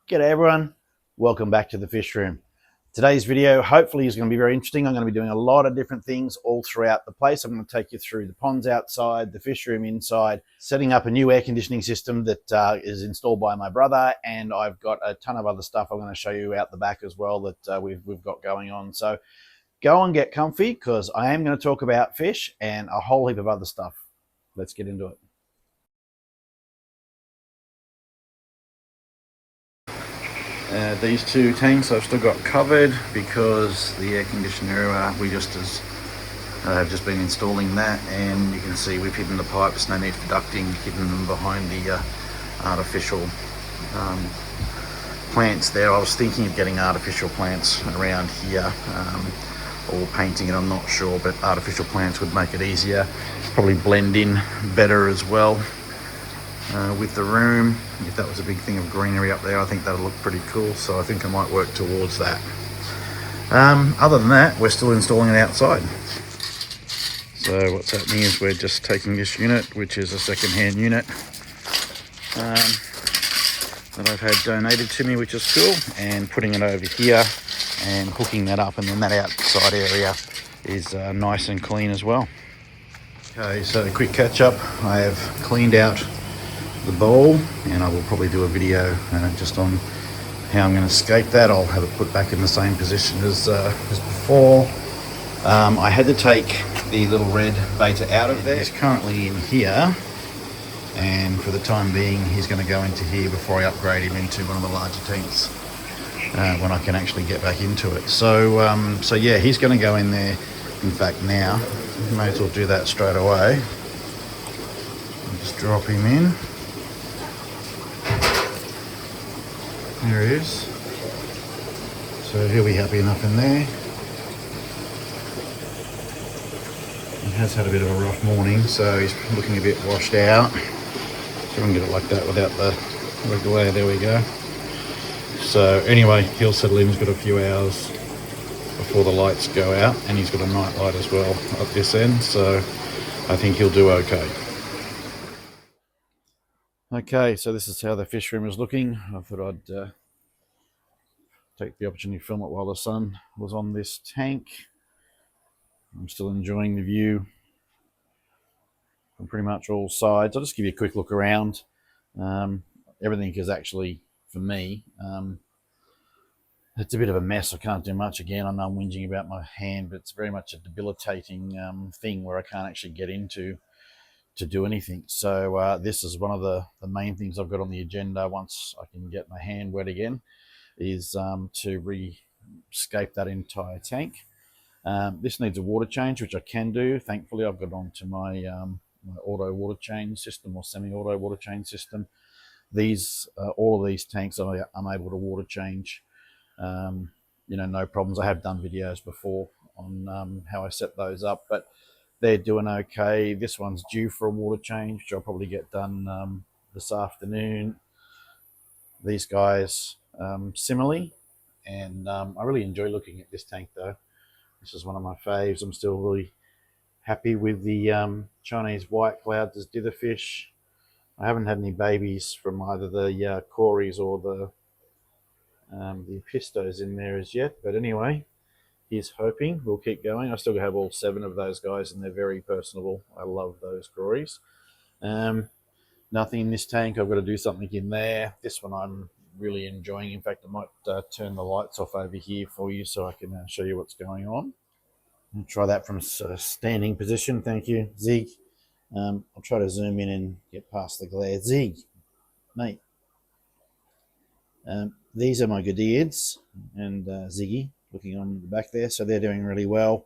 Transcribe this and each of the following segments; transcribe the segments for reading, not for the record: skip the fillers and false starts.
G'day everyone, welcome back to the fish room. Today's video hopefully is going to be very interesting. I'm going to be doing a lot of different things all throughout the place. I'm going to take you through the ponds outside, the fish room inside, setting up a new air conditioning system that is installed by my brother, and I've got a ton of other stuff I'm going to show you out the back as well that we've got going on. So go and get comfy because I am going to talk about fish and a whole heap of other stuff. Let's get into it. These two tanks I've still got covered because the air conditioner have just been installing that, and you can see we've hidden the pipes, no need for ducting, hidden them behind the artificial plants there. I was thinking of getting artificial plants around here or painting it, I'm not sure, but artificial plants would make it easier, probably blend in better as well. With the room, if that was a big thing of greenery up there, I think that'll look pretty cool, so I think I might work towards that. Other than that, we're still installing it outside. So what's happening is we're just taking this unit, which is a second-hand unit that I've had donated to me, which is cool, and putting it over here and hooking that up, and then that outside area is nice and clean as well. Okay, so a quick catch up. I have cleaned out the bowl, and I will probably do a video just on how I'm going to escape that. I'll have it put back in the same position as before. I had to take the little red beta out of there. He's currently in here, and for the time being he's going to go into here before I upgrade him into one of the larger tanks when I can actually get back into it. So yeah, he's going to go in there. In fact, now may as well do that straight away. I'll just drop him in. There he is. So he'll be happy enough in there. He has had a bit of a rough morning, so he's looking a bit washed out. So I can get it like that without the regulator. There we go. So anyway, he'll settle in. He's got a few hours before the lights go out, and he's got a night light as well up this end, so I think he'll do okay. Okay, so this is how the fish room is looking. I thought I'd take the opportunity to film it while the sun was on this tank. I'm still enjoying the view from pretty much all sides. I'll just give you a quick look around. Everything is actually, for me, it's a bit of a mess. I can't do much. Again, I know I'm whinging about my hand, but it's very much a debilitating thing where I can't actually get into to do anything. So this is one of the main things I've got on the agenda once I can get my hand wet again, is to re-scape that entire tank. This needs a water change, which I can do. Thankfully, I've got onto my auto water change system, or semi-auto water change system. All of these tanks I'm able to water change, no problems. I have done videos before on how I set those up, but they're doing okay. This one's due for a water change, which I'll probably get done this afternoon. These guys similarly, and I really enjoy looking at this tank though. This is one of my faves. I'm still really happy with the Chinese white clouds as ditherfish. I haven't had any babies from either the cories or the pistos in there as yet, but anyway, here's hoping. We'll keep going. I still have all 7 of those guys, and they're very personable. I love those cories. Nothing in this tank. I've got to do something in there. This one I'm really enjoying. In fact, I might turn the lights off over here for you so I can show you what's going on. I'll try that from a standing position. Thank you, Zig. I'll try to zoom in and get past the glare. Zig, mate. These are my Godiads and Ziggy looking on the back there. So they're doing really well.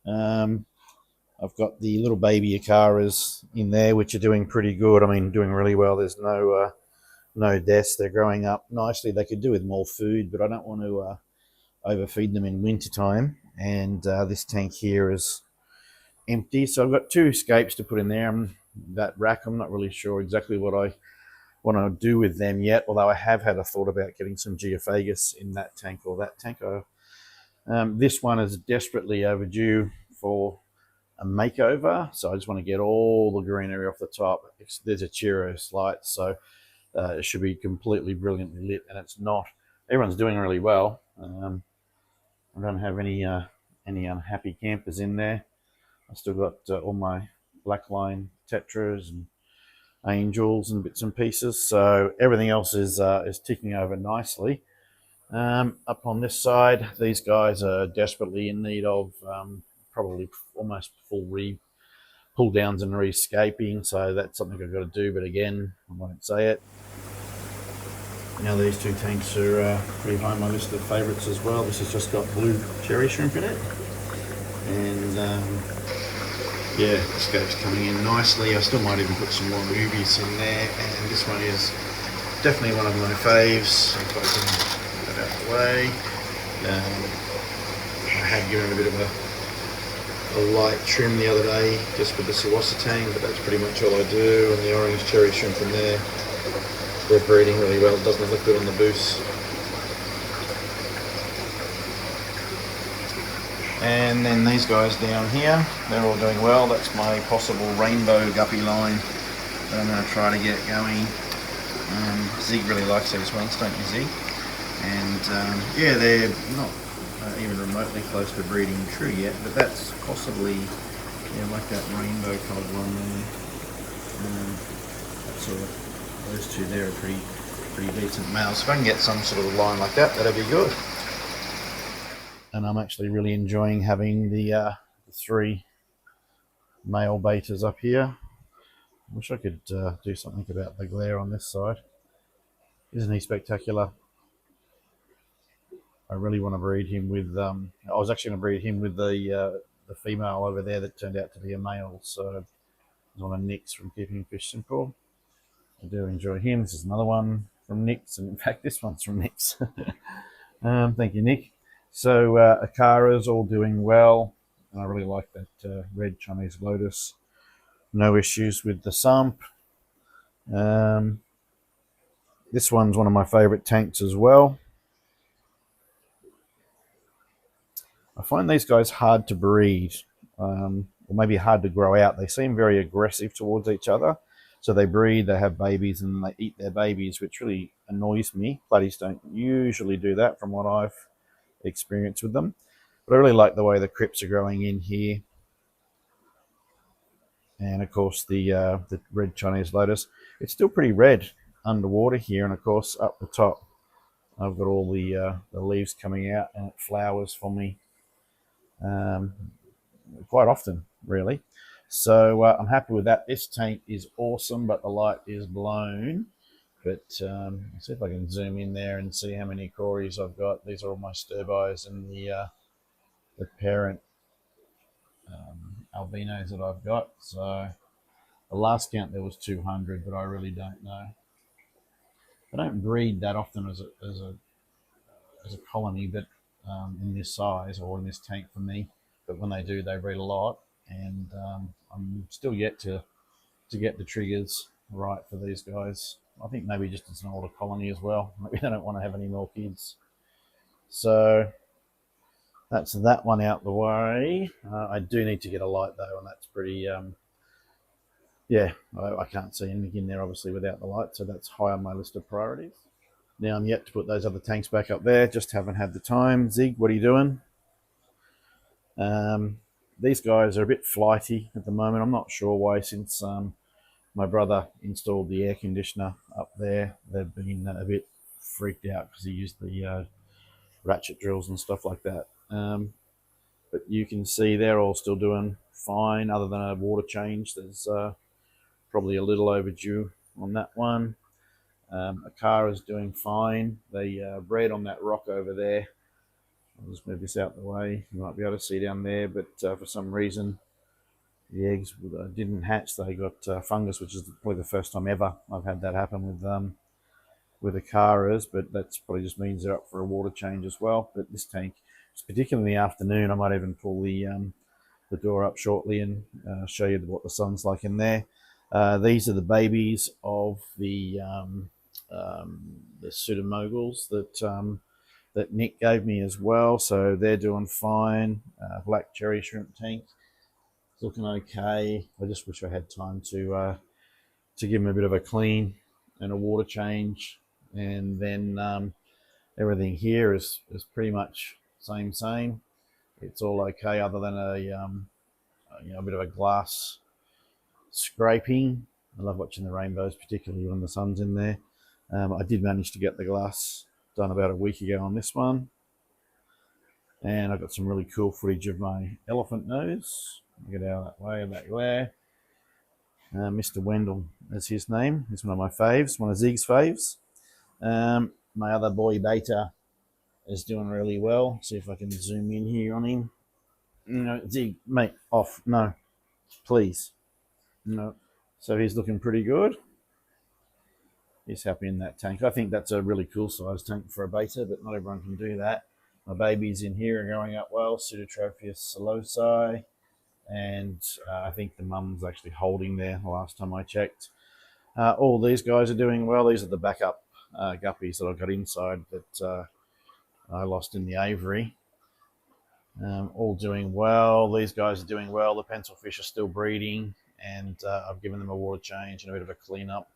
I've got the little baby Acaras in there, which are doing pretty good. I mean, doing really well. There's no deaths. They're growing up nicely. They could do with more food, but I don't want to overfeed them in winter time. And this tank here is empty, so I've got 2 escapes to put in there. That rack, I'm not really sure exactly what I want to do with them yet, although I have had a thought about getting some geophagus in that tank or that tank. This one is desperately overdue for a makeover, so I just want to get all the greenery off the top. There's a Chiros light, so it should be completely brilliantly lit, and it's not. Everyone's doing really well. I don't have any unhappy campers in there. I still got all my blackline tetras and angels and bits and pieces, so everything else is ticking over nicely. Up on this side, these guys are desperately in need of probably almost full pull downs and rescaping, so that's something I've got to do, but again, I won't say it. Now these two tanks are pretty high on my list of favourites as well. This has just got blue cherry shrimp in it, and yeah, the scope's coming in nicely. I still might even put some more movies in there, and this one is definitely one of my faves. I've got them out of the way. I had given it a bit of a light trim the other day just with the Sawasa tang, but that's pretty much all I do. And the orange cherry shrimp in there, they're breeding really well. It doesn't look good on the boost. And then these guys down here, they're all doing well. That's my possible rainbow guppy line that I'm going to try to get going. Zig really likes these ones, don't you, Zig? And yeah, they're not even remotely close to breeding true yet, but that's possibly, yeah, like that rainbow coloured one there. That sort of, those two there are pretty decent males. If I can get some sort of line like that, that'd be good. And I'm actually really enjoying having the 3 male betas up here. I wish I could do something about the glare on this side. Isn't he spectacular? I really want to breed him with. I was actually going to breed him with the female over there that turned out to be a male. So it's one of Nick's from Keeping Fish Simple. I do enjoy him. This is another one from Nick's, and in fact, this one's from Nick's. Thank you, Nick. So Akara's all doing well, and I really like that red Chinese lotus. No issues with the sump. This one's one of my favourite tanks as well. I find these guys hard to breed, or maybe hard to grow out. They seem very aggressive towards each other. So they breed, they have babies, and they eat their babies, which really annoys me. Bloodies don't usually do that from what I've experienced with them. But I really like the way the crypts are growing in here. And of course the red Chinese lotus. It's still pretty red underwater here, and of course up the top I've got all the leaves coming out, and it flowers for me quite often, really. So I'm happy with that. This tank is awesome, but the light is blown. But I'll see if I can zoom in there and see how many cories I've got. These are all my sturbos and the parent albinos that I've got. So the last count there was 200, but I really don't know. I don't breed that often as a colony, but in this size or in this tank for me. But when they do, they breed a lot, and I'm still yet to get the triggers right for these guys. I think maybe just it's an older colony as well. Maybe they don't want to have any more kids. So that's that one out the way. I do need to get a light though, and that's pretty. Yeah, I can't see anything in there obviously without the light, so that's high on my list of priorities. Now I'm yet to put those other tanks back up there. Just haven't had the time. Zig, what are you doing? These guys are a bit flighty at the moment. I'm not sure why, since my brother installed the air conditioner up there. They've been a bit freaked out because he used the ratchet drills and stuff like that. But you can see they're all still doing fine, other than a water change. There's probably a little overdue on that one. Akara's doing fine. They bred on that rock over there. I'll just move this out the way. You might be able to see down there, but for some reason the eggs didn't hatch. They got fungus, which is probably the first time ever I've had that happen with Akaras, but that probably just means they're up for a water change as well. But this tank, particularly in the afternoon, I might even pull the door up shortly and show you what the sun's like in there. These are the babies of the pseudomoguls that Nick gave me as well, so they're doing fine. Black cherry shrimp tank, it's looking okay. I just wish I had time to give them a bit of a clean. and a water change, and then everything here is pretty much same. It's all okay other than a bit of a glass scraping. I love watching the rainbows, particularly when the sun's in there. I did manage to get the glass done about a week ago on this one, and I got some really cool footage of my elephant nose. Get out that way, back there. Mr. Wendell is his name. He's one of my faves, one of Zig's faves. My other boy Beta is doing really well. See if I can zoom in here on him. No, Zig, mate, off. No, please. No. So he's looking pretty good. He's happy in that tank. I think that's a really cool size tank for a beta, but not everyone can do that. My babies in here are going up well. Pseudotropheus solosi. And I think the mum's actually holding there the last time I checked. All these guys are doing well. These are the backup guppies that I got inside that I lost in the aviary. All doing well. These guys are doing well. The pencil fish are still breeding, and I've given them a water change and a bit of a cleanup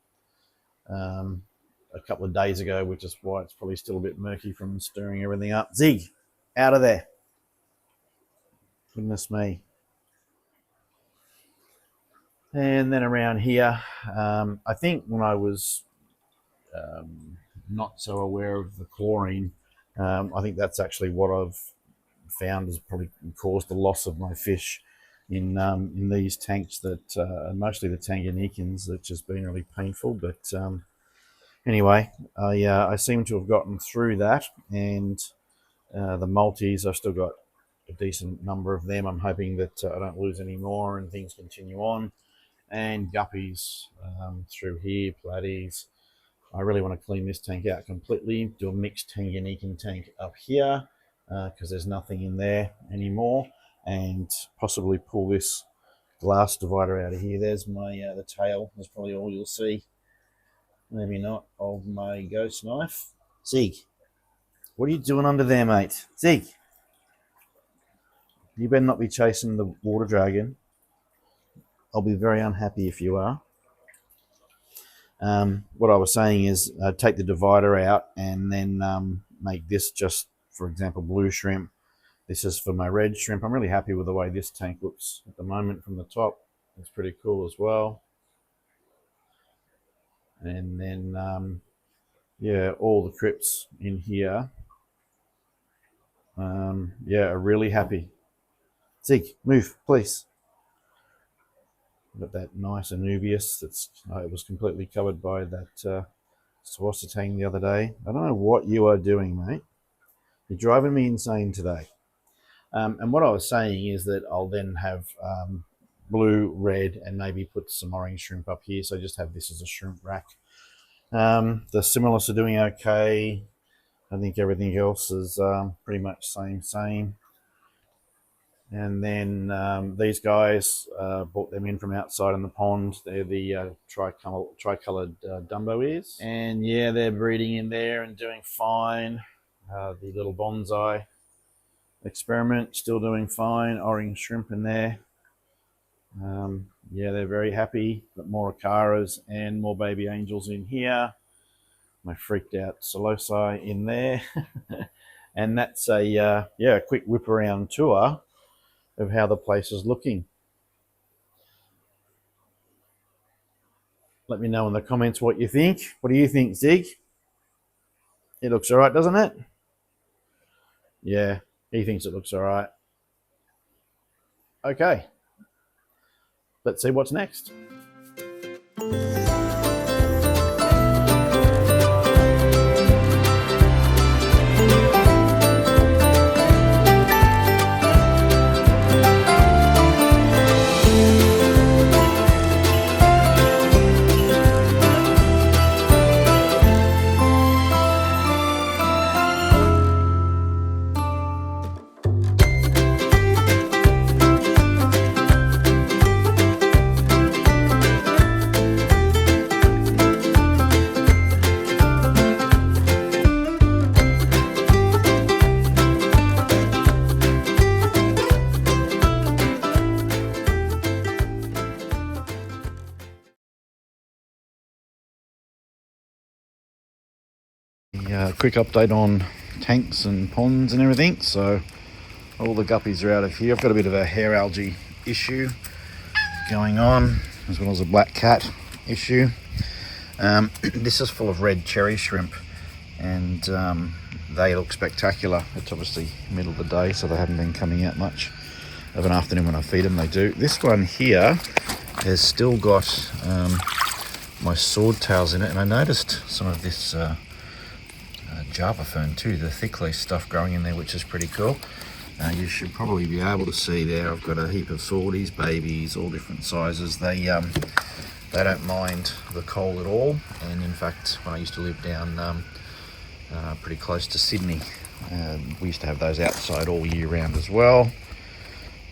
a couple of days ago, which is why it's probably still a bit murky from stirring everything up. Zig, out of there. Goodness me. And then around here, I think when I was not so aware of the chlorine, I think that's actually what I've found has probably caused the loss of my fish in these tanks, that mostly the Tanganyikans, which has been really painful. But anyway, I seem to have gotten through that, and the multis, I've still got a decent number of them. I'm hoping that I don't lose any more and things continue on. And guppies through here, platies. I really want to clean this tank out completely, do a mixed Tanganyikan tank up here, because there's nothing in there anymore, and possibly pull this glass divider out of here. There's my the tail. That's probably all you'll see. Maybe not, of my ghost knife. Zig, what are you doing under there, mate? Zig, you better not be chasing the water dragon. I'll be very unhappy if you are. What I was saying is take the divider out and then make this just, for example, blue shrimp. This is for my red shrimp. I'm really happy with the way this tank looks at the moment from the top. It's pretty cool as well. And then, yeah, all the crypts in here, yeah, are really happy. Zig, move, please. Got that nice Anubius that's it was completely covered by that Swasitang the other day. I don't know what you are doing, mate. You're driving me insane today. And what I was saying is that I'll then have blue, red, and maybe put some orange shrimp up here. So just have this as a shrimp rack. The Similis are doing okay. I think everything else is pretty much same. And then these guys, brought them in from outside in the pond. They're the tricolored Dumbo ears. And yeah, they're breeding in there and doing fine. The little bonsai experiment, still doing fine. Orange shrimp in there. Yeah, they're very happy. Got more Acaras and more baby angels in here. My freaked out Solosi in there. And that's a, yeah, a quick whip around tour of how the place is looking. Let me know in the comments what you think. What do you think, Zig? It looks all right, doesn't it? Yeah, he thinks it looks all right. Okay, let's see what's next. quick update on tanks and ponds and everything. So all the guppies are out of here. I've got a bit of a hair algae issue going on, as well as a black cat issue. This is full of red cherry shrimp, and they look spectacular. It's obviously middle of the day, so they haven't been coming out much. Of an afternoon when I feed them, they do. This one here has still got my swordtails in it, and I noticed some of this Java fern too, the thickleaf stuff growing in there, which is pretty cool. You should probably be able to see there, I've got a heap of swordies, babies, all different sizes. They don't mind the cold at all, and in fact, when I used to live down pretty close to Sydney, we used to have those outside all year round as well.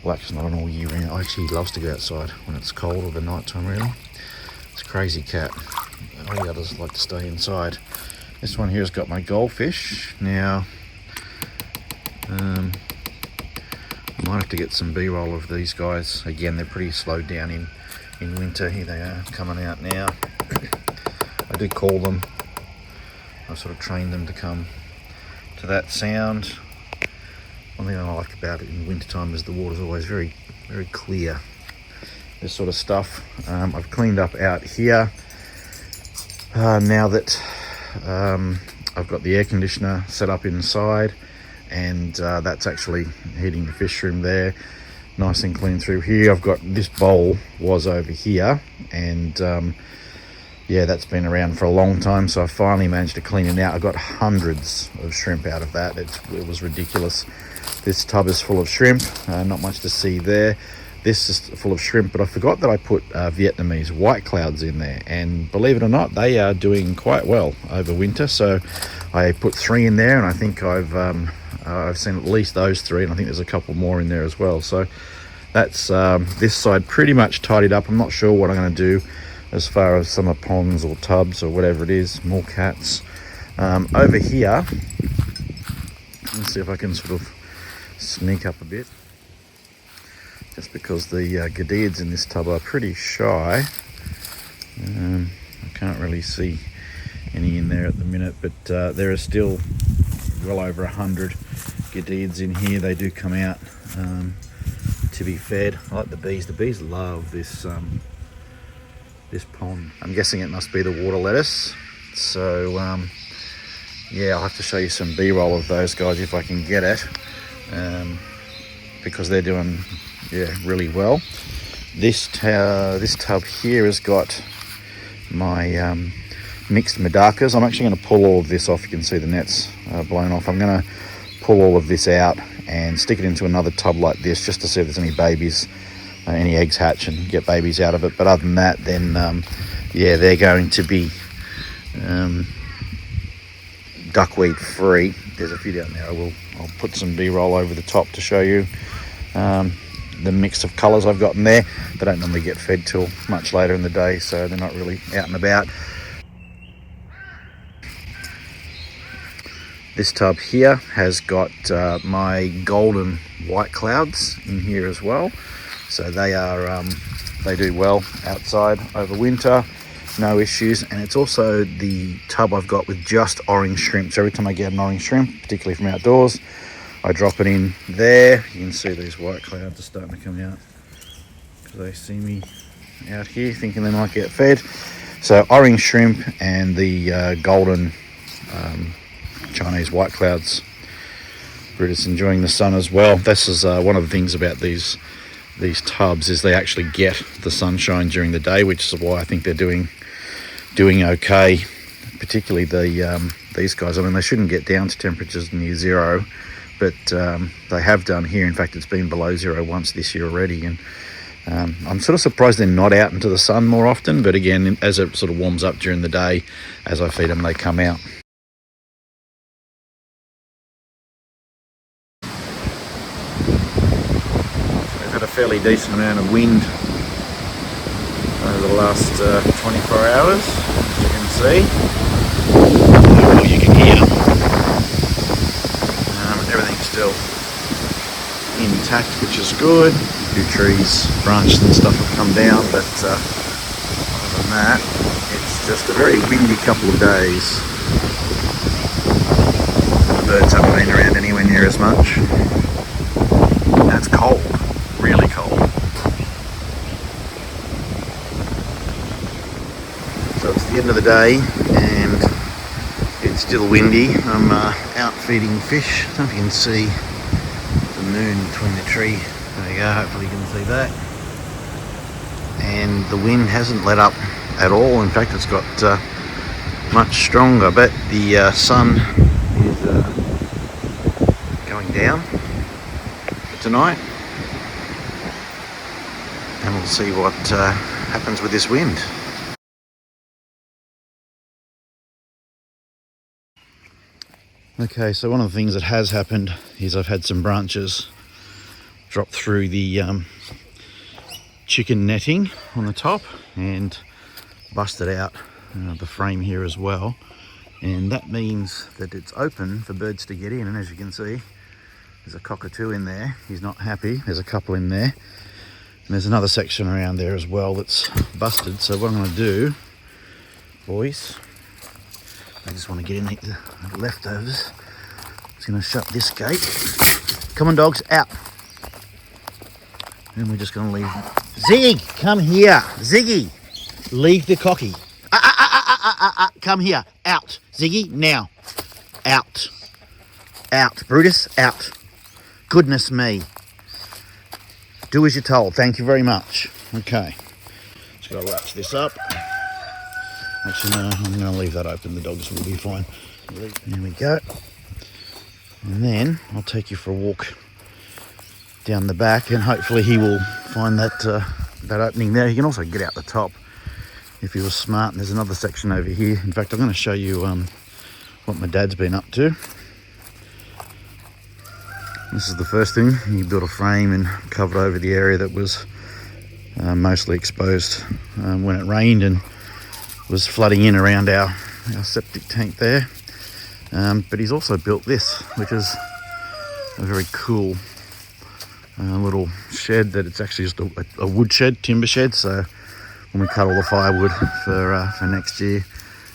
Black's not an all year round. Actually, he loves to go outside when it's cold or the night time, really. It's a crazy cat. All the others like to stay inside. This one here has got my goldfish. Now, I might have to get some B-roll of these guys. Again, they're pretty slowed down in winter. Here they are coming out now. I do call them. I sort of trained them to come to that sound. One thing I like about it in winter time is the water's always very, very clear. This sort of stuff. I've cleaned up out here now that I've got the air conditioner set up inside, and that's actually heating the fish room there. Nice and clean through here. I've got this bowl was over here, and yeah, that's been around for a long time, so I finally managed to clean it out. I got hundreds of shrimp out of that. It was ridiculous. This tub is full of shrimp, not much to see there. This is full of shrimp, but I forgot that I put Vietnamese white clouds in there, and believe it or not, they are doing quite well over winter. So I put 3 in there, and I think I've seen at least those 3, and I think there's a couple more in there as well. So that's this side pretty much tidied up. I'm not sure what I'm going to do as far as summer ponds or tubs or whatever it is. More cats over here. Let's see if I can sort of sneak up a bit, just because the Gadids in this tub are pretty shy. I can't really see any in there at the minute, but there are still well over 100 Gadids in here. They do come out to be fed. I like the bees. The bees love this this pond. I'm guessing it must be the water lettuce. So yeah, I'll have to show you some B-roll of those guys if I can get it, because they're doing really well. This tub here has got my mixed Medakas. I'm actually going to pull all of this off. You can see the net's blown off. I'm going to pull all of this out and stick it into another tub like this, just to see if there's any babies, any eggs hatch, and get babies out of it. But other than that, then yeah, they're going to be duckweed free. There's a few down there. I'll put some B-roll over the top to show you the mix of colours I've got in there. They don't normally get fed till much later in the day, so they're not really out and about. This tub here has got my golden white clouds in here as well. So they are they do well outside over winter, no issues. And it's also the tub I've got with just orange shrimp. So every time I get an orange shrimp, particularly from outdoors, I drop it in there. You can see these white clouds are starting to come out because they see me out here thinking they might get fed. So orange shrimp and the golden Chinese white clouds. Britta's enjoying the sun as well. This is one of the things about these tubs, is they actually get the sunshine during the day, which is why I think they're doing okay. Particularly these guys. I mean, they shouldn't get down to temperatures near zero, but they have done here. In fact, it's been below zero once this year already, and I'm sort of surprised they're not out into the sun more often. But again, as it sort of warms up during the day, as I feed them, they come out. We've had a fairly decent amount of wind over the last 24 hours, as you can see. Well, you can hear. Everything's still intact, which is good. A few trees, branches and stuff have come down, but other than that, it's just a very windy couple of days. birds haven't been around anywhere near as much. And it's cold, really cold. So it's the end of the day and it's still windy. I'm out feeding fish. I don't know if you can see the moon between the tree. There you go, hopefully you can see that. And the wind hasn't let up at all. In fact, it's got much stronger. But the sun is going down for tonight. And we'll see what happens with this wind. Okay, so one of the things that has happened is I've had some branches drop through the chicken netting on the top and busted out the frame here as well. And that means that it's open for birds to get in. And as you can see, there's a cockatoo in there. He's not happy. There's a couple in there. And there's another section around there as well that's busted. So what I'm going to do, boys, I just want to get in the leftovers. Just going to shut this gate. Come on, dogs, out. And we're just going to leave. Ziggy, come here. Ziggy, leave the cocky. Come here. Out. Ziggy, now. Out. Out. Brutus, out. Goodness me. Do as you're told. Thank you very much. Okay. Just got to latch this up. Actually, no, I'm going to leave that open. The dogs will be fine. There we go. And then I'll take you for a walk down the back, and hopefully he will find that that opening there. He can also get out the top if he was smart. And there's another section over here. In fact, I'm going to show you what my dad's been up to. This is the first thing. He built a frame and covered over the area that was mostly exposed when it rained and was flooding in around our septic tank there. But he's also built this, which is a very cool little shed that it's actually just a wood shed, timber shed. So when we cut all the firewood for next year,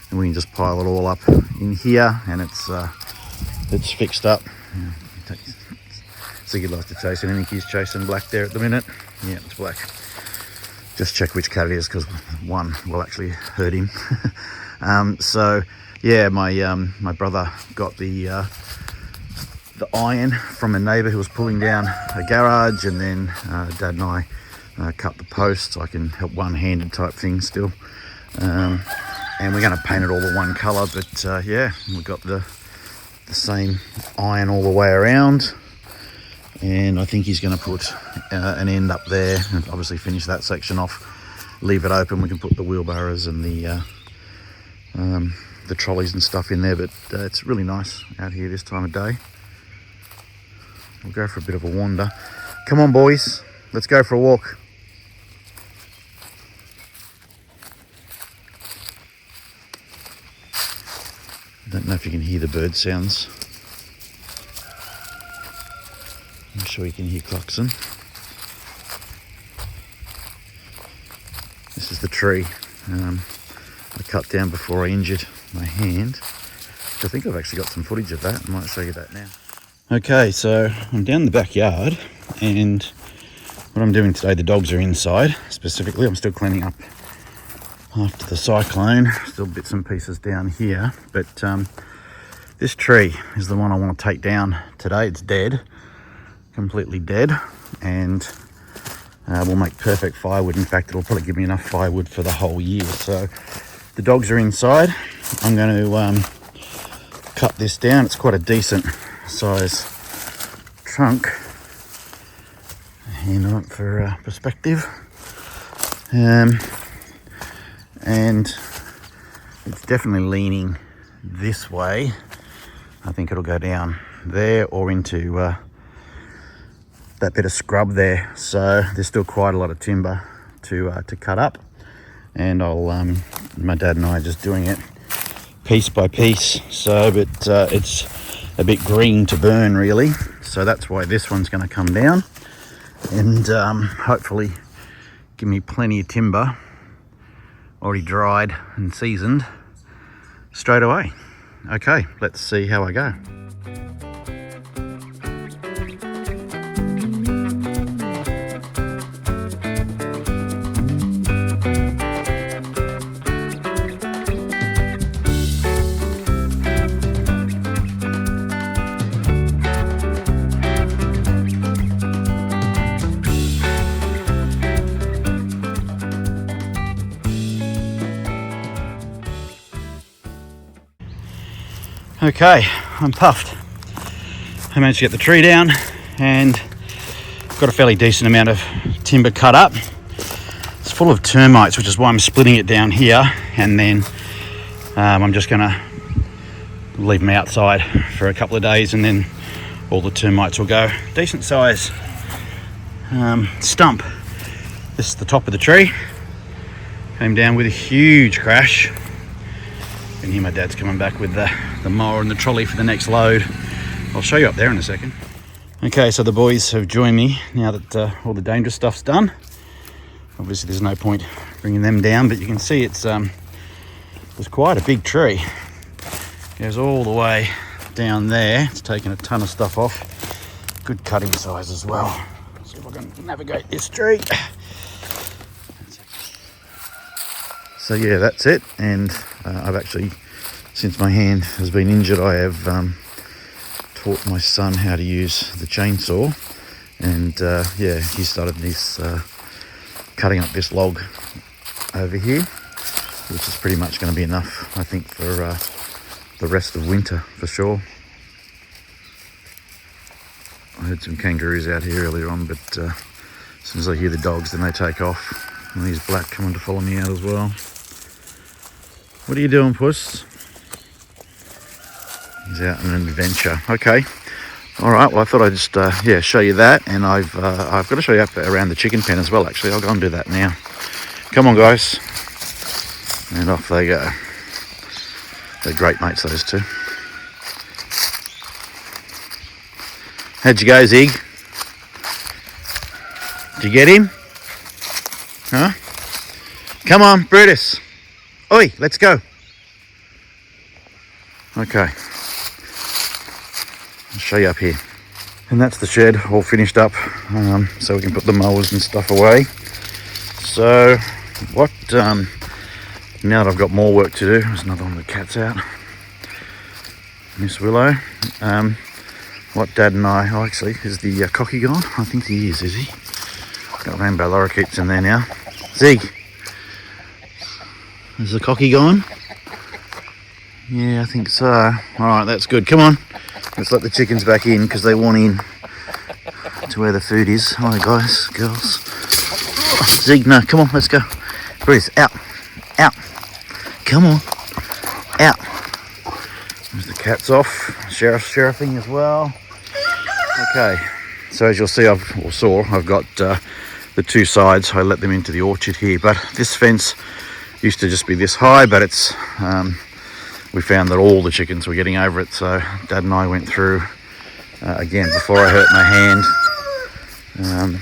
and we can just pile it all up in here, and it's fixed up. Yeah, Ziggy likes to chase it. I think he's chasing black there at the minute. Yeah, it's black. Just check which cat it is, because one will actually hurt him. So yeah, my brother got the iron from a neighbour who was pulling down a garage, and then Dad and I cut the posts. I can help one-handed type thing still, and we're going to paint it all the one colour. But yeah, we've got the same iron all the way around. And I think he's going to put an end up there and obviously finish that section off, leave it open. We can put the wheelbarrows and the trolleys and stuff in there. But it's really nice out here this time of day. We'll go for a bit of a wander. Come on, boys, let's go for a walk. I don't know if you can hear the bird sounds. I'm sure you can hear Clarkson. This is the tree I cut down before I injured my hand. I think I've actually got some footage of that. I might show you that now. Okay, so I'm down the backyard, and what I'm doing today, the dogs are inside. Specifically, I'm still cleaning up after the cyclone. Still bits and pieces down here, but this tree is the one I want to take down today. It's dead. Completely dead, and will make perfect firewood. In fact, it'll probably give me enough firewood for the whole year. So the dogs are inside. I'm going to cut this down. It's quite a decent size trunk, and on it for perspective, and it's definitely leaning this way. I think it'll go down there or into that bit of scrub there. So there's still quite a lot of timber to cut up, and I'll my dad and I are just doing it piece by piece. So but it's a bit green to burn really, so that's why this one's going to come down and hopefully give me plenty of timber already dried and seasoned straight away. Okay, let's see how I go. Okay, I'm puffed. I managed to get the tree down and got a fairly decent amount of timber cut up. It's full of termites, which is why I'm splitting it down here, and then I'm just going to leave them outside for a couple of days, and then all the termites will go. Decent size stump. This is the top of the tree. Came down with a huge crash. You can hear my dad's coming back with the mower and the trolley for the next load. I'll show you up there in a second. Okay, so the boys have joined me now that all the dangerous stuff's done. Obviously there's no point bringing them down, but you can see it's quite a big tree. It goes all the way down there. It's taken a ton of stuff off. Good cutting size as well. Let's see if I can navigate this tree. So yeah, that's it. And I've actually, since my hand has been injured, I have taught my son how to use the chainsaw. And yeah, he started this cutting up this log over here, which is pretty much going to be enough, I think, for the rest of winter for sure. I heard some kangaroos out here earlier on, but as soon as I hear the dogs, then they take off. And he's black coming to follow me out as well. What are you doing, puss? He's out on an adventure. Okay. All right. Well, I thought I'd just yeah, show you that, and I've got to show you up around the chicken pen as well. Actually, I'll go and do that now. Come on, guys. And off they go. They're great mates, those two. How'd you go, Zig? Did you get him? Huh? Come on, Brutus. Oi, let's go. Okay. I'll show you up here. And that's the shed all finished up, so we can put the mowers and stuff away. So what, now that I've got more work to do, there's another one of the cats out. Miss Willow. What Dad and I, oh actually, is the cocky gone? I think he is he? Got rainbow lorikeets in there now. Zig. Is the cocky gone? Yeah, I think so. Alright, that's good. Come on. Let's let the chickens back in because they want in to where the food is. Hi guys, girls. Zig, no, come on, let's go. Bruce, out. Out. Come on. Out. There's the cats off. Sheriffing as well. Okay. So as you'll see, I've got the two sides. I let them into the orchard here, but this fence used to just be this high, but it's we found that all the chickens were getting over it, so Dad and I went through again before I hurt my hand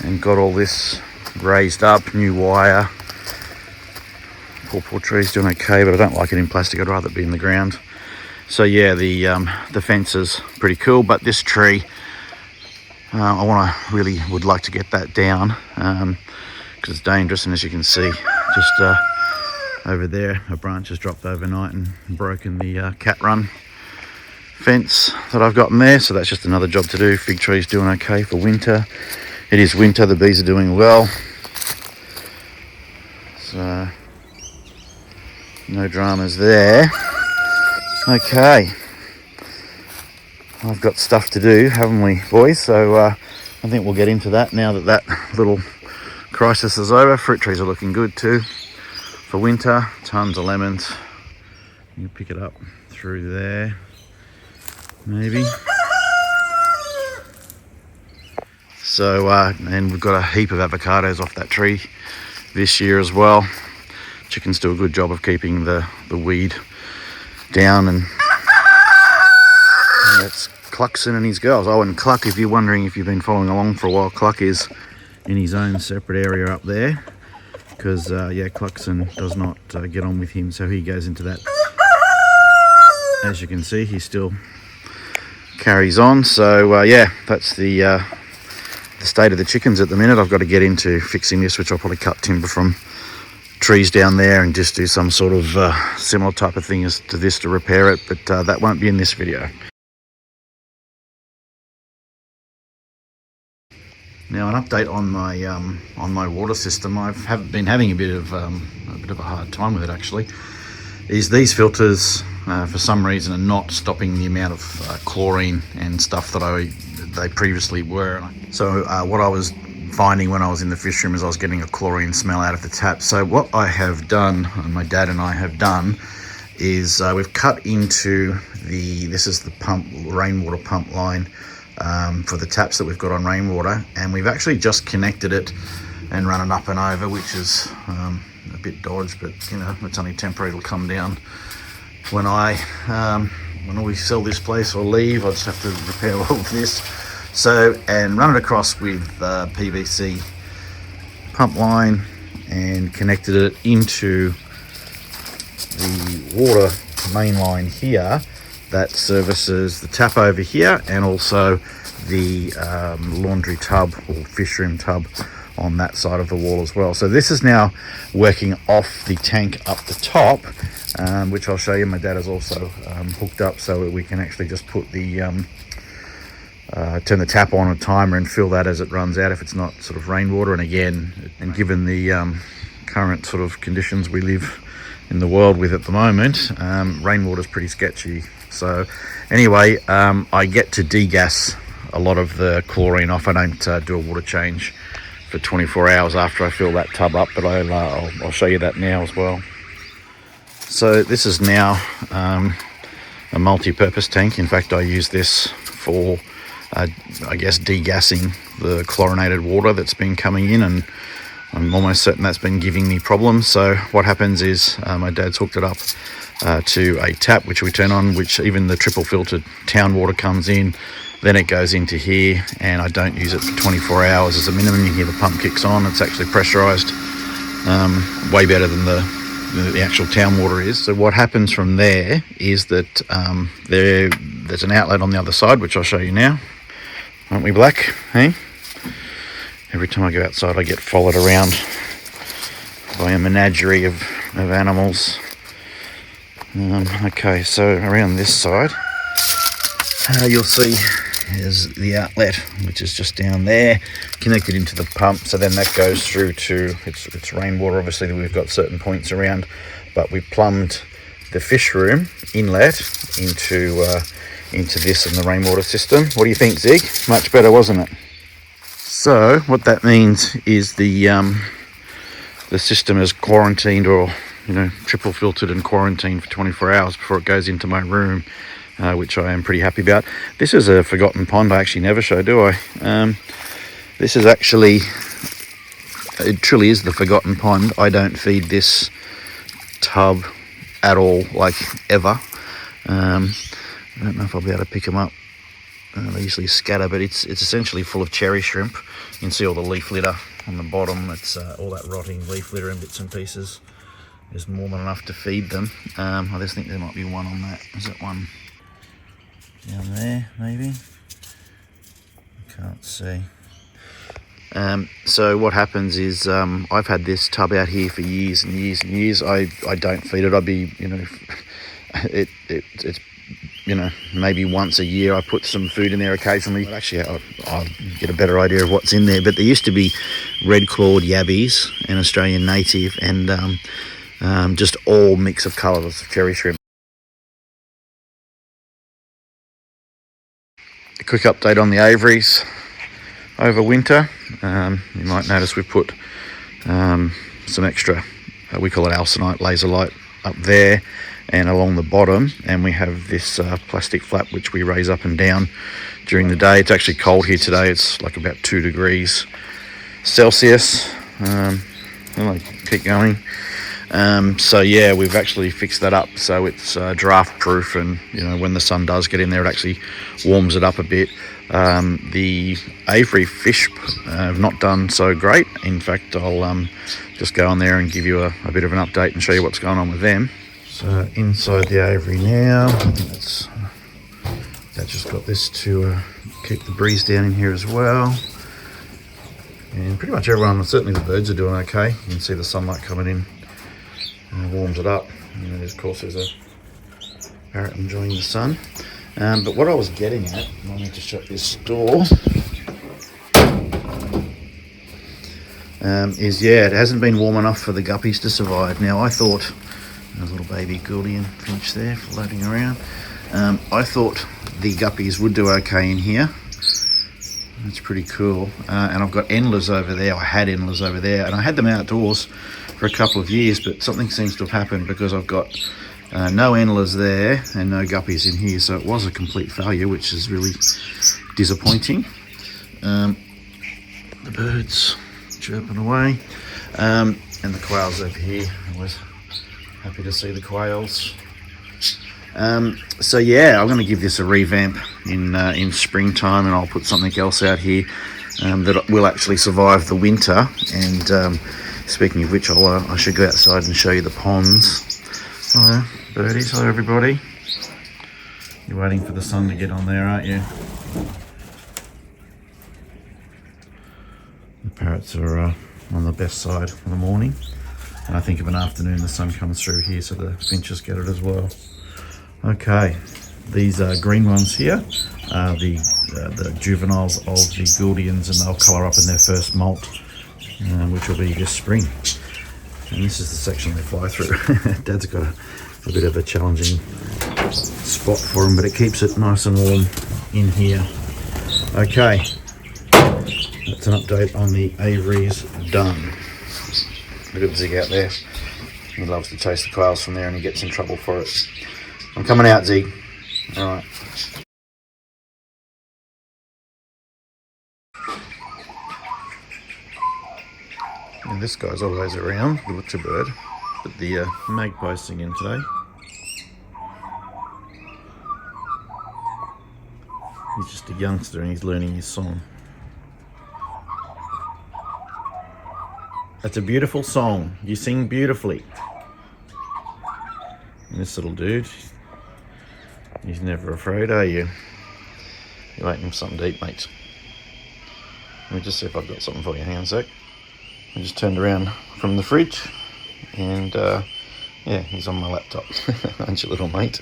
and got all this raised up, new wire. Poor tree's doing okay, but I don't like it in plastic. I'd rather it be in the ground. So yeah, the fence is pretty cool, but this tree, I really would like to get that down because it's dangerous, and as you can see, just over there, a branch has dropped overnight and broken the cat run fence that I've got in there. So that's just another job to do. Fig tree's doing okay for winter. It is winter, the bees are doing well. So no dramas there. Okay. I've got stuff to do, haven't we, boys? So I think we'll get into that now that that little crisis is over. Fruit trees are looking good too for winter. Tons of lemons. You can pick it up through there, maybe. So and we've got a heap of avocados off that tree this year as well. Chickens do a good job of keeping the weed down, and that's Cluckson and his girls. Oh, and Cluck, if you're wondering, if you've been following along for a while, Cluck is in his own separate area up there because yeah, Cluckson does not get on with him, so he goes into that. As you can see, he still carries on. So yeah, that's the state of the chickens at the minute. I've got to get into fixing this, which I'll probably cut timber from trees down there and just do some sort of similar type of thing as to this to repair it, but that won't be in this video. Now, an update on my water system. I've been having a bit of a hard time with it actually. These filters for some reason are not stopping the amount of chlorine and stuff that they previously were. So what I was finding when I was in the fish room is I was getting a chlorine smell out of the tap. So what I have done, and my dad and I have done, is we've cut into this is the rainwater pump line for the taps that we've got on rainwater, and we've actually just connected it and run it up and over, which is a bit dodgy, but you know, it's only temporary. It'll come down when we sell this place or leave. I just have to repair all of this, and run it across with PVC pump line and connected it into the water main line here that services the tap over here, and also the laundry tub or fish room tub on that side of the wall as well. So this is now working off the tank up the top, which I'll show you. My dad has also hooked up so that we can actually just put the turn the tap on a timer and fill that as it runs out if it's not sort of rainwater. And again, and given the current sort of conditions we live in the world with at the moment, rainwater is pretty sketchy. So anyway, I get to degas a lot of the chlorine off. I don't do a water change for 24 hours after I fill that tub up, but I'll show you that now as well. So this is now a multi-purpose tank. In fact, I use this for I guess degassing the chlorinated water that's been coming in, and I'm almost certain that's been giving me problems. So what happens is my dad's hooked it up to a tap which we turn on, which even the triple filtered town water comes in. Then it goes into here, and I don't use it for 24 hours as a minimum. You hear the pump kicks on. It's actually pressurized, way better than the actual town water is. So what happens from there is that there's an outlet on the other side, which I'll show you now. Aren't we black, hey? Every time I go outside I get followed around by a menagerie of animals. Okay, so around this side you'll see is the outlet, which is just down there, connected into the pump. So then that goes through to it's rainwater. Obviously we've got certain points around, but we plumbed the fish room inlet into this and the rainwater system. What do you think, Zig? Much better, wasn't it? So what that means is the system is quarantined, or triple filtered and quarantined for 24 hours before it goes into my room, which I am pretty happy about. This is a forgotten pond. I actually never show, do I? This is actually, it truly is the forgotten pond. I don't feed this tub at all, like ever. I don't know if I'll be able to pick them up. They usually scatter, but it's essentially full of cherry shrimp. You can see all the leaf litter on the bottom. It's all that rotting leaf litter and bits and pieces is more than enough to feed them. I just think there might be one on that. Is that one down there, maybe? Can't see. So what happens is I've had this tub out here for years and years and years. I don't feed it. I'd be, it's maybe once a year I put some food in there occasionally. But actually, I'll get a better idea of what's in there. But there used to be red-clawed yabbies, an Australian native, and just all mix of colours of cherry shrimp. A quick update on the aviaries over winter. You might notice we put some extra, we call it alcinite laser light, up there and along the bottom, and we have this plastic flap which we raise up and down during the day. It's actually cold here today. It's like about 2 degrees Celsius. I'll keep going. So yeah, we've actually fixed that up so it's draft proof, and when the sun does get in there, it actually warms it up a bit. The Aviary fish have not done so great. In fact, I'll just go on there and give you a bit of an update and show you what's going on with them. So inside the Aviary now, I think that just got this to keep the breeze down in here as well. And pretty much everyone, certainly the birds, are doing okay. You can see the sunlight coming in and it warms it up. And of course there's a parrot enjoying the sun. But what I was getting at, I need to shut this door, is it hasn't been warm enough for the guppies to survive. Now I thought There's a little baby Gouldian finch there floating around. I thought the guppies would do okay in here. That's pretty cool. And I've got endlers over there. I had endlers over there, and I had them outdoors for a couple of years, but something seems to have happened because I've got no endlers there and no guppies in here. So it was a complete failure, which is really disappointing. The birds chirping away. And the quails over here. I was happy to see the quails. So yeah, I'm going to give this a revamp in springtime, and I'll put something else out here that will actually survive the winter. And speaking of which, I should go outside and show you the ponds. Hello, birdies. Hello, everybody. You're waiting for the sun to get on there, aren't you? The parrots are on the best side of the morning, and I think of an afternoon the sun comes through here, so the finches get it as well. Okay, these green ones here are the juveniles of the Gouldians, and they'll colour up in their first molt, which will be this spring. And this is the section they fly through. Dad's got a bit of a challenging spot for them, but it keeps it nice and warm in here. Okay, that's an update on the Aviaries done. Look at Zig out there. He loves to chase the quails from there, and he gets in trouble for it. I'm coming out, Zig. All right. And this guy's always around, the butcher bird, but the magpie's singing today. He's just a youngster and he's learning his song. That's a beautiful song. You sing beautifully. And this little dude, he's never afraid, are you? You're waiting for something to eat, mate. Let me just see if I've got something for you. Hang on a sec. I just turned around from the fridge and yeah, he's on my laptop. Aren't you, little mate?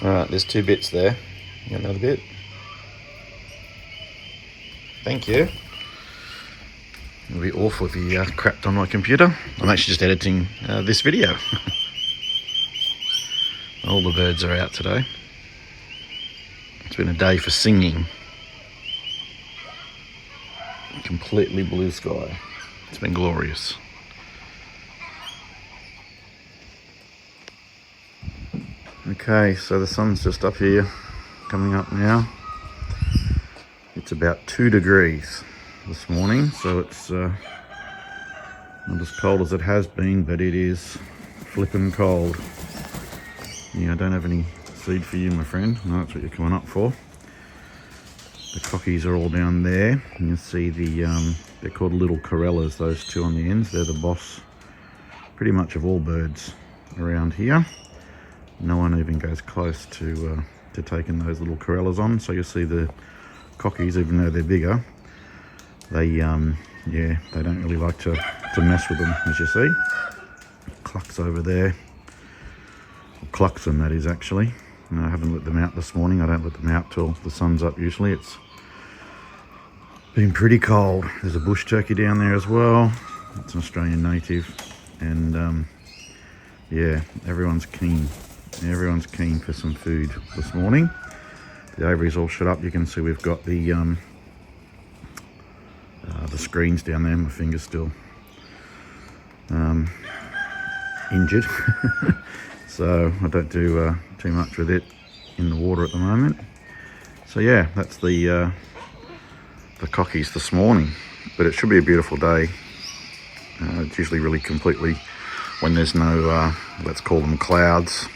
Alright, there's 2 bits there. You got another bit? Thank you. It would be awful if he crapped on my computer. I'm actually just editing this video. All the birds are out today. It's been a day for singing. Completely blue sky. It's been glorious. Okay, so the sun's just up here, coming up now. It's about 2 degrees this morning, so it's not as cold as it has been, but it is flippin' cold. Yeah, I don't have any seed for you, my friend. No, that's what you're coming up for. The cockies are all down there. And you'll see they're called little corellas, those 2 on the ends. They're the boss pretty much of all birds around here. No one even goes close to taking those little corellas on. So you'll see the cockies, even though they're bigger, they yeah, they don't really like to mess with them, as you see. Clucks over there. Cluxon, that is, actually. I haven't let them out this morning. I don't let them out till the sun's up usually. It's been pretty cold. There's a bush turkey down there as well. It's an Australian native, and yeah, everyone's keen. Everyone's keen for some food this morning. The aviary's all shut up. You can see we've got the screens down there. My finger's still injured. So I don't do too much with it in the water at the moment. So yeah, that's the cockies this morning. But it should be a beautiful day. It's usually really completely when there's no, let's call them clouds.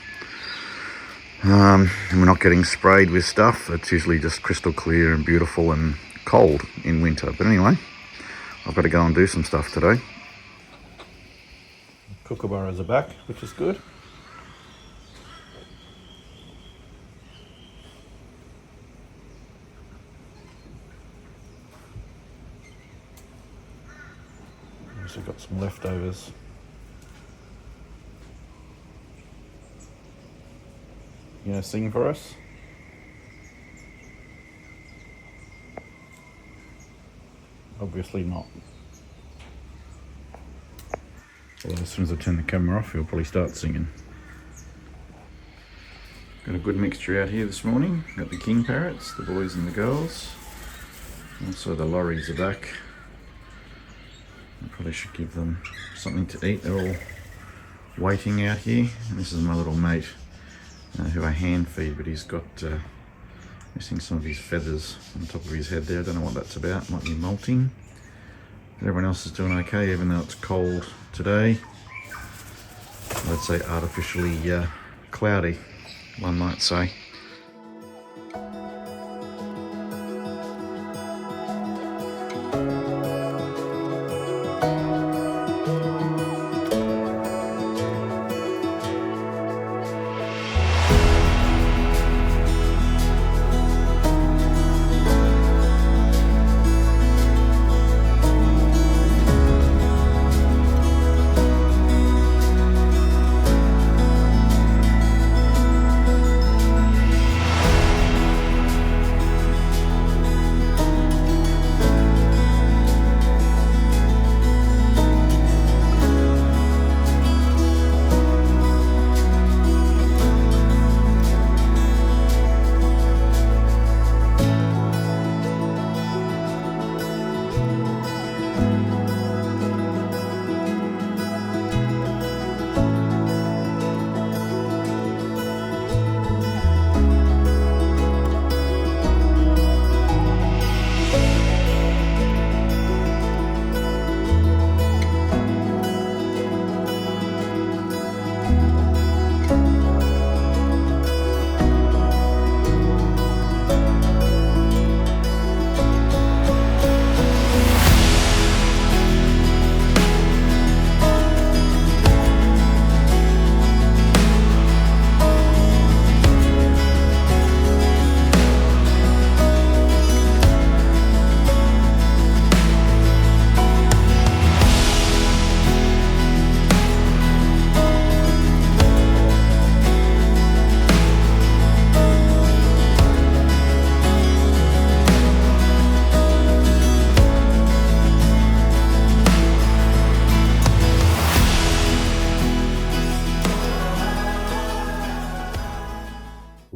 And we're not getting sprayed with stuff. It's usually just crystal clear and beautiful and cold in winter. But anyway, I've got to go and do some stuff today. Kookaburras are back, which is good. Also got some leftovers. You gonna sing for us? Obviously not. Well, as soon as I turn the camera off, he'll probably start singing. Got a good mixture out here this morning. Got the king parrots, the boys and the girls. Also the lorries are back. I probably should give them something to eat. They're all waiting out here. And this is my little mate who I hand feed, but he's got missing some of his feathers on top of his head there. I don't know what that's about. Might be molting. But everyone else is doing okay, even though it's cold today. I'd say artificially cloudy, one might say.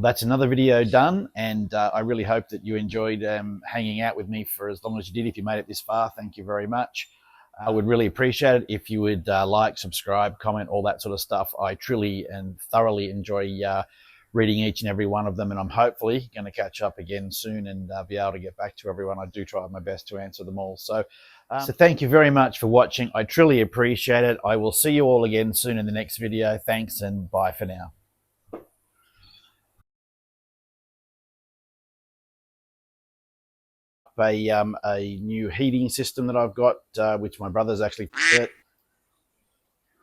That's another video done, and I really hope that you enjoyed hanging out with me for as long as you did. If you made it this far, thank you very much. I would really appreciate it if you would like, subscribe, comment, all that sort of stuff. I truly and thoroughly enjoy reading each and every one of them, and I'm hopefully going to catch up again soon and be able to get back to everyone. I do try my best to answer them all. So thank you very much for watching. I truly appreciate it. I will see you all again soon in the next video. Thanks, and bye for now. A new heating system that I've got, which my brother's actually set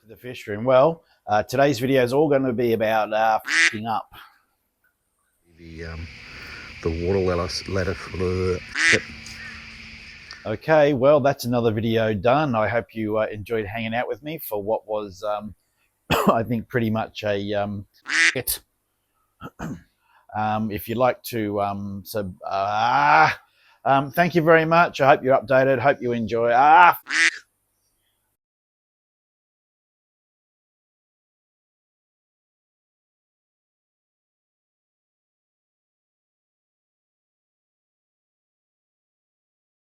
to the fish room. Well, today's video is all going to be about fishing up. The water lettuce. Okay, well, that's another video done. I hope you enjoyed hanging out with me for what was, I think, pretty much a hit. If you'd like to thank you very much. I hope you're updated. Hope you enjoy.